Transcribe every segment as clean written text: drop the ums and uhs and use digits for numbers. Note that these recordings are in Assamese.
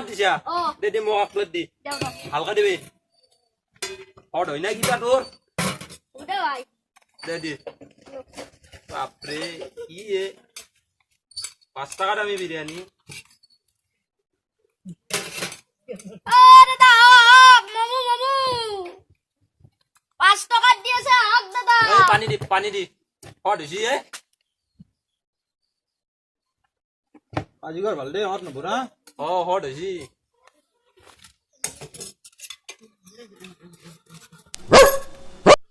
কাট দিছা দে মোক এক প্লেট দি হালকা দিবি হট হয় না কিবা তোর দে দি বাপরে কি এ 5 টাকা দামি বিরিয়ানি আরে দাদা মামু 5 টাকা দিয়েছে হক দাদা এই পানি দি হট হইছি এ আজিকার ভাল দে হট নব না হট হইছি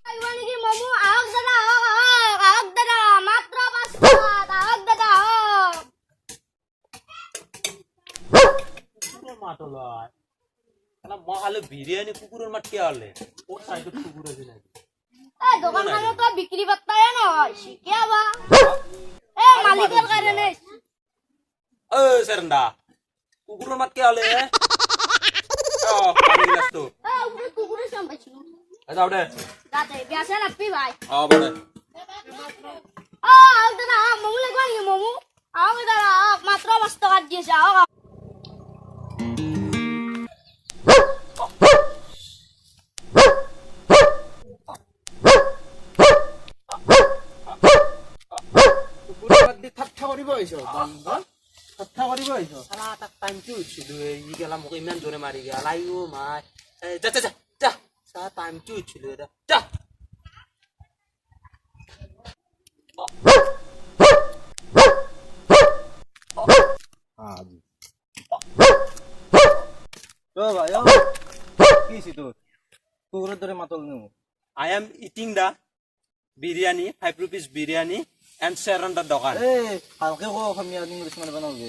আইবানি কি মামু হক দাদা মাত্র 5 টাকা হক দাদা মাতলাই না মহালে বিরিয়ানি কুকুরের মাঠ কে আলে ওর সাইডে কুকুর আছে নাকি এই দোকানখানে তো বিক্রি করতে না শিখিয়াবা মালিকের কারণে সেরন্দা কুকুরের মাঠ কে আলে পানি গ্লাস তো কুকুরের সামনে যাও দে দাদা বেসে নাপি ভাই বড় হক দাদা মামু লাগবানি মামু হক দাদা মাত্র 5 টাকা দিয়েছে হক ঠাট্টা কৰিব আহিছ ঠাট্টা কৰিব আহিছ সালা তাক টাইম কি উঠিলো ই গেলা মোক ইমান জোরে মারি গেল আইও মাই যা যা যা যা সা টাইম কি উঠিলো এটা যা ভাই কি ছি তোর কুকুরের ধরে মাতল নো I am eating the biryani 5 rupees biryani and surrender dogan হালকে কো অসমীয়া ইংলিশ মানে বানাওগে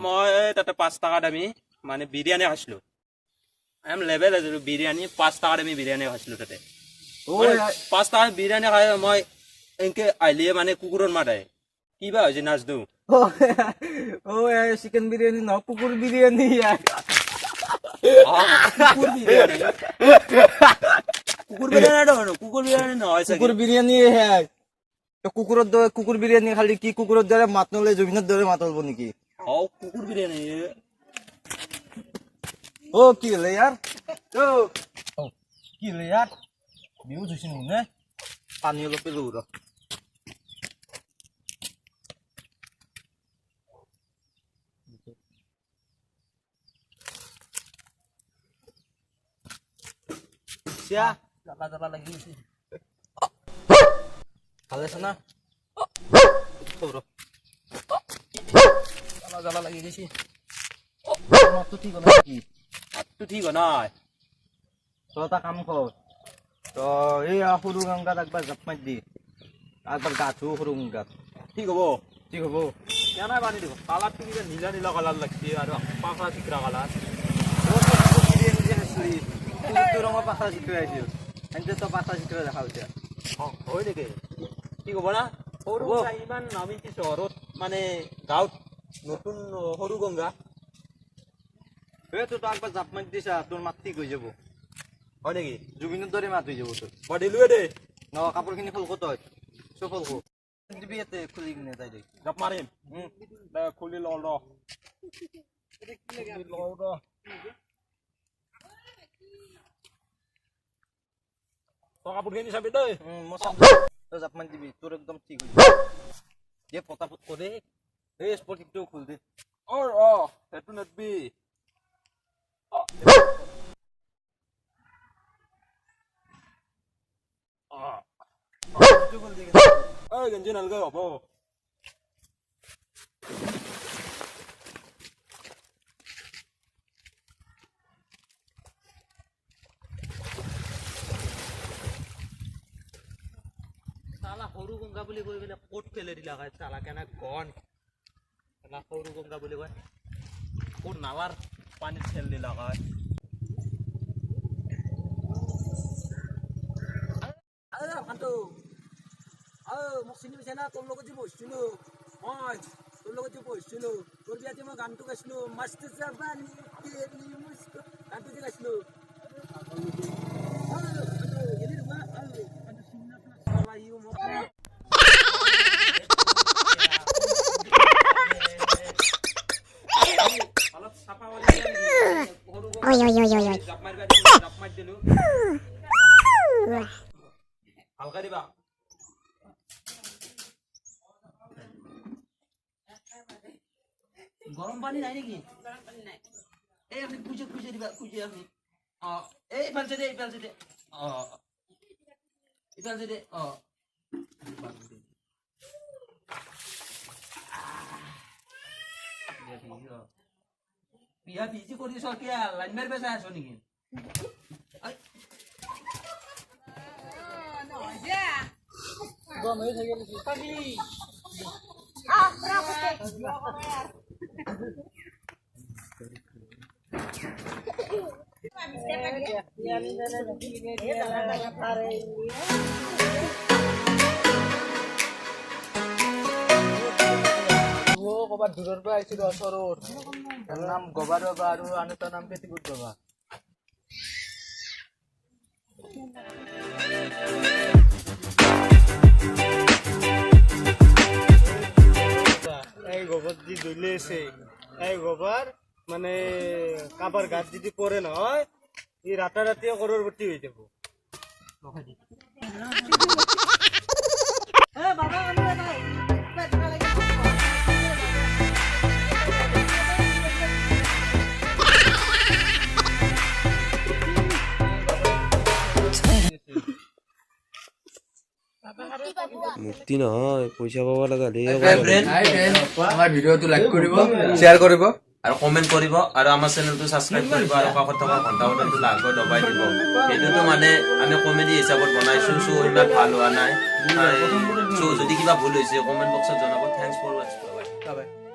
মই তাতে 5 টাকা দামি মানে বিরিয়ানি খাইছিলো I am level as biryani 5 টাকা দামি বিরিয়ানি খাইছিলো তাতে 5 টাকা বিরিয়ানি খাই মই এনকে আইলিয়ে মানে কুকুৰৰ মাদায় কিবা হৈছে নাচ দু চিকেন বিরিয়ানি না কুকুর বিরিয়ানি কুকুর বিরিয়ানি নহয় কুকুর বিরিয়ানি হ্যাঁ কুকুর বিরিয়ানি খালি কি কুকুরের দ্বারা মাতনলে জমিনের দ্বারা মাতলব নাকি কুকুর বিরিয়ানি ও কি হলে यार কি হলে यार বিউ জুছিন নে পানি অলপ পেলো র সিয়া জ্বালা লাগি গেছে ভালো আছে না জ্বালা লাগি গেছে তো ঠিক না কি তো ঠিক নয় তো তা কাম কর তো এই সরু গঙ্গাত একবার জাপ মার দি একবার গাছও সরু গঙ্গাত ঠিক হবো ঠিক হবো কেন পানি দিব কালার তো নীলা নীলা কালার লাগছে আর পাখা চিকরা কালার বিরিয়ানি যে হাসলি তুই রঙ পাখা চিকরা আইছিল এনতে তো পাখা চিকরা দেখা হইছে হয় নেকি ঠিক হবো না সৰু ইমান নামিছি চহৰত মানে গাঁৱত নতুন সৰু গংগা তো একবার জাপ মার দিছা তোর মাত ঠিক হয়ে যাবো হয় নেকি জুবিনের দরে মাত হয়ে যাবো তোর মই দিলোৱে দে ন কাপড় খিনি ফলকো তই চব ফলকো দিবি ইয়াতে খুলি কিনে তাই দে জাপ মাৰিম দে খুলি লওঁ ৰ তই কাপোৰখিনি চাবি দেই মই চাম তই জাপ মাৰি দিবি তোৰ একদম ঠিক হৈ যাব দে পটাপট কৰে এই স্পৰ্টিংটো খুল দে সেইটো নেদবি গেঞ্জি নালগে হ'ব চালা সৰু গংগা বুলি কৈ পেলাই ক'ত পেলাই দিলা হয় চালা কেনে গন চালা সৰু গংগা বুলি কয় ক'ত নালাৰ পানীত ঠেল দিলা হয় মোক চিনি পাইছে না তোৰ লগত যে বহিছিলো মই তোৰ লগত যে বহিছিলো তোৰ বিয়াতে মই গানটো গাইছিলো মস্ত জবানি তেৰি মুস্কো গানটো যে গাইছিলো জাপ মাৰি দিলো ভালকে দিবা গৰম পানী নাই নেকি এই আপনি কুচে দিবা কুচে আপনি এই ইফালছে দে ইফালছে দে বিয়া বিজি কৰিছ কিয়া লাইন মাৰি বেচাই আছ নেকি ক'ৰবাত দূৰৰ পৰা আহিছিলো ওচৰত তাৰ নাম গবাৰ বাবা আৰু আন এটা নাম পেটিকুট বাবা এই গোবর দি ধুলেছে এই গোবর মানে কাবার গাছ যদি পরে নহয় এই রাতারাতিও করোড়পতি হয়ে যাব মুক্তি নহয় পইচা পাব লগা আমাৰ ভিডিঅ'টো লাইক কৰিব শ্বেয়াৰ কৰিব আৰু কমেন্ট কৰিব আৰু আমাৰ চেনেলটো সাবস্ক্ৰাইব কৰিব আৰু কাষত থকা ঘণ্টা বটনটো লাগত দবাই দিব এইটোতো মানে আমি কমেডি হিচাপত বনাইছো সো ইমান ভাল হোৱা নাই সো যদি কিবা ভুল হৈছে কমেন্ট বক্সত জনাব থ্যাঙ্কস ফৰ ওয়াচিং বাই